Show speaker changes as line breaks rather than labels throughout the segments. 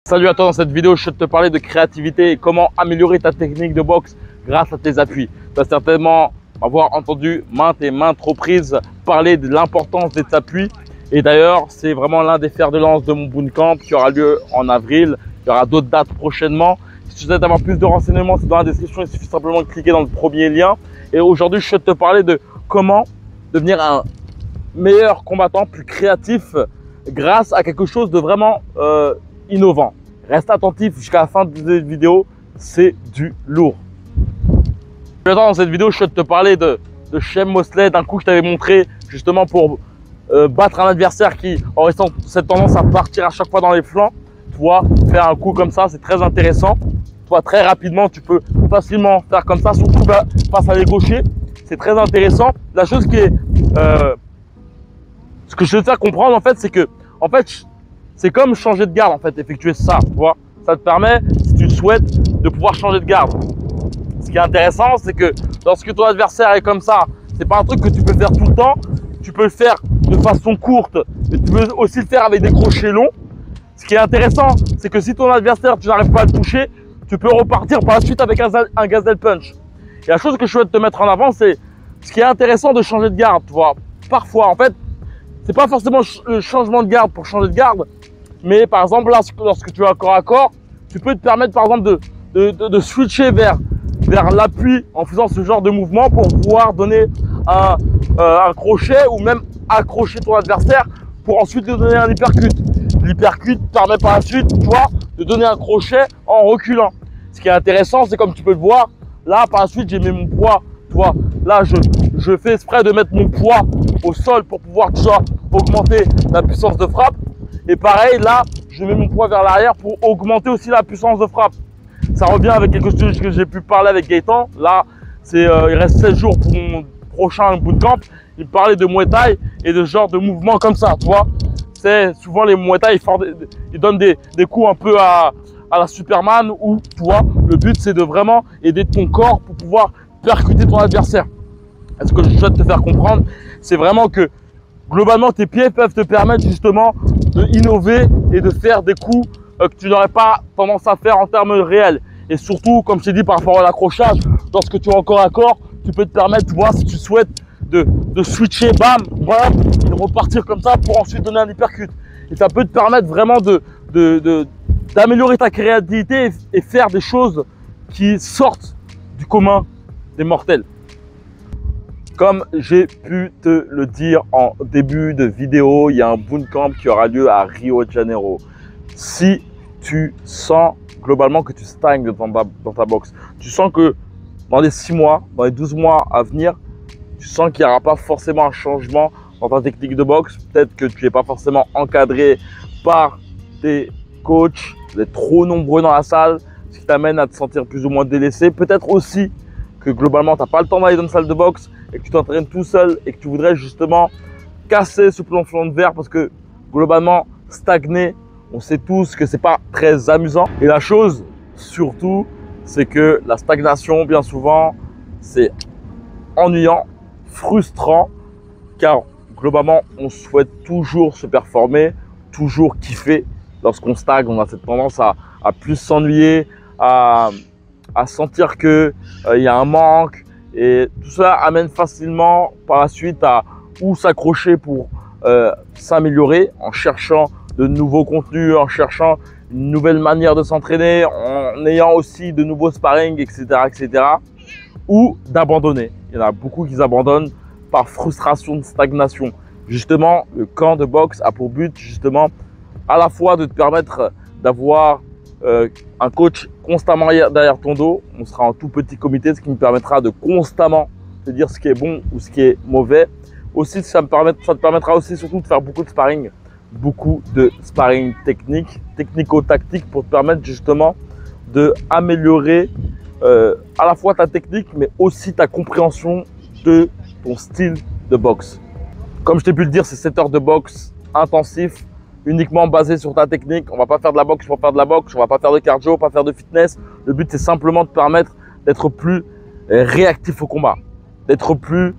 Salut à toi, dans cette vidéo, je vais te parler de créativité et comment améliorer ta technique de boxe grâce à tes appuis. Tu vas certainement avoir entendu maintes et maintes reprises parler de l'importance des appuis. Et d'ailleurs, c'est vraiment l'un des fers de lance de mon bootcamp qui aura lieu en avril. Il y aura d'autres dates prochainement. Si tu souhaites avoir plus de renseignements, c'est dans la description. Il suffit simplement de cliquer dans le premier lien. Et aujourd'hui, je vais te parler de comment devenir un meilleur combattant, plus créatif grâce à quelque chose de vraiment innovant. Reste attentif jusqu'à la fin de cette vidéo, c'est du lourd. Dans cette vidéo, je vais te parler de Shane Mosley, d'un coup que je t'avais montré justement pour battre un adversaire qui aurait cette tendance à partir à chaque fois dans les flancs. Toi, faire un coup comme ça, c'est très intéressant. Toi, très rapidement, tu peux facilement faire comme ça, surtout face à les gauchers. C'est très intéressant. La chose qui est, ce que je veux te faire comprendre en fait, c'est que c'est comme changer de garde en fait, effectuer ça, tu vois. Ça te permet, si tu le souhaites, de pouvoir changer de garde. Ce qui est intéressant, c'est que lorsque ton adversaire est comme ça, c'est pas un truc que tu peux faire tout le temps. Tu peux le faire de façon courte, mais tu peux aussi le faire avec des crochets longs. Ce qui est intéressant, c'est que si ton adversaire, tu n'arrives pas à le toucher, tu peux repartir par la suite avec un gazelle punch. Et la chose que je souhaite te mettre en avant, c'est ce qui est intéressant de changer de garde, tu vois. Parfois, en fait, c'est pas forcément le changement de garde pour changer de garde, mais par exemple, là, lorsque tu es corps à corps, tu peux te permettre, par exemple, de switcher vers l'appui en faisant ce genre de mouvement pour pouvoir donner un crochet ou même accrocher ton adversaire pour ensuite lui donner un uppercut. L'uppercut permet par la suite, tu vois, de donner un crochet en reculant. Ce qui est intéressant, c'est comme tu peux le voir, là, par la suite, j'ai mis mon poids, tu vois, là, je fais exprès de mettre mon poids au sol pour pouvoir déjà augmenter la puissance de frappe. Et pareil, là, je mets mon poids vers l'arrière pour augmenter aussi la puissance de frappe. Ça revient avec quelque chose que j'ai pu parler avec Gaëtan. Là, il reste 16 jours pour mon prochain bootcamp. Il me parlait de Muay Thai et de ce genre de mouvements comme ça, tu vois. C'est souvent les Muay Thai, ils donnent des coups un peu à la Superman où, tu vois, le but c'est de vraiment aider ton corps pour pouvoir percuter ton adversaire. Et ce que je souhaite te faire comprendre, c'est vraiment que globalement, tes pieds peuvent te permettre justement de innover et de faire des coups que tu n'aurais pas tendance à faire en termes réels. Et surtout, comme je t'ai dit, par rapport à l'accrochage, lorsque tu es encore à corps, tu peux te permettre, tu vois, si tu souhaites, de switcher, bam, bam, et de repartir comme ça pour ensuite donner un uppercut. Et ça peut te permettre vraiment d'améliorer ta créativité et faire des choses qui sortent du commun des mortels. Comme j'ai pu te le dire en début de vidéo, il y a un bootcamp qui aura lieu à Rio de Janeiro. Si tu sens globalement que tu stagnes dans ta boxe, tu sens que dans les 6 mois, dans les 12 mois à venir, tu sens qu'il n'y aura pas forcément un changement dans ta technique de boxe. Peut-être que tu n'es pas forcément encadré par tes coachs, vous êtes trop nombreux dans la salle, ce qui t'amène à te sentir plus ou moins délaissé. Peut-être aussi que globalement, tu n'as pas le temps d'aller dans une salle de boxe et que tu t'entraînes tout seul et que tu voudrais justement casser ce plafond de verre parce que globalement, stagner, on sait tous que c'est pas très amusant. Et la chose surtout, c'est que la stagnation, bien souvent, c'est ennuyant, frustrant, car globalement, on souhaite toujours se performer, toujours kiffer. Lorsqu'on stagne, on a cette tendance à plus s'ennuyer, à sentir que y a un manque, et tout cela amène facilement par la suite à où s'accrocher pour s'améliorer en cherchant de nouveaux contenus, en cherchant une nouvelle manière de s'entraîner, en ayant aussi de nouveaux sparring, etc., etc., ou d'abandonner. Il y en a beaucoup qui abandonnent par frustration de stagnation. Justement, le camp de boxe a pour but justement à la fois de te permettre d'avoir un coach constamment derrière ton dos. On sera en tout petit comité, ce qui me permettra de constamment te dire ce qui est bon ou ce qui est mauvais. Aussi, ça te permettra aussi surtout de faire beaucoup de sparring. Beaucoup de sparring technico-tactique pour te permettre justement d'améliorer à la fois ta technique mais aussi ta compréhension de ton style de boxe. Comme je t'ai pu le dire, c'est 7 heures de boxe intensif, uniquement basé sur ta technique. On va pas faire de la boxe pour faire de la boxe, on va pas faire de cardio, pas faire de fitness. Le but c'est simplement de te permettre d'être plus réactif au combat, d'être plus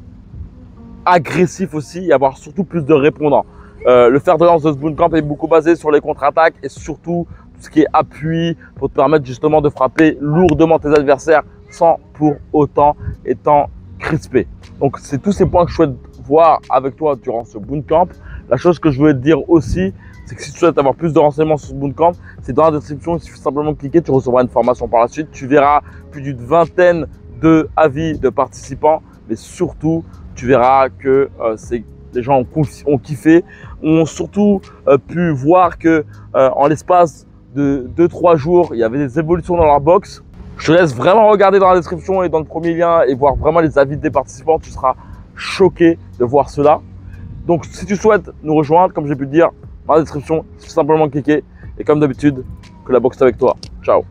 agressif aussi et avoir surtout plus de répondants. Le fer de lance de ce bootcamp est beaucoup basé sur les contre-attaques et surtout tout ce qui est appui pour te permettre justement de frapper lourdement tes adversaires sans pour autant étant crispé. Donc, c'est tous ces points que je souhaite voir avec toi durant ce bootcamp. La chose que je voulais te dire aussi, c'est que si tu souhaites avoir plus de renseignements sur ce bootcamp, c'est dans la description. Il suffit simplement de cliquer, tu recevras une formation par la suite. Tu verras plus d'une vingtaine de avis de participants, mais surtout, tu verras que les gens ont kiffé, ont surtout pu voir que en l'espace de 2-3 jours, il y avait des évolutions dans leur box. Je te laisse vraiment regarder dans la description et dans le premier lien et voir vraiment les avis des participants. Tu seras choqué de voir cela. Donc, si tu souhaites nous rejoindre, comme j'ai pu te dire, dans la description, il suffit simplement de cliquer. Et comme d'habitude, que la boxe est avec toi. Ciao.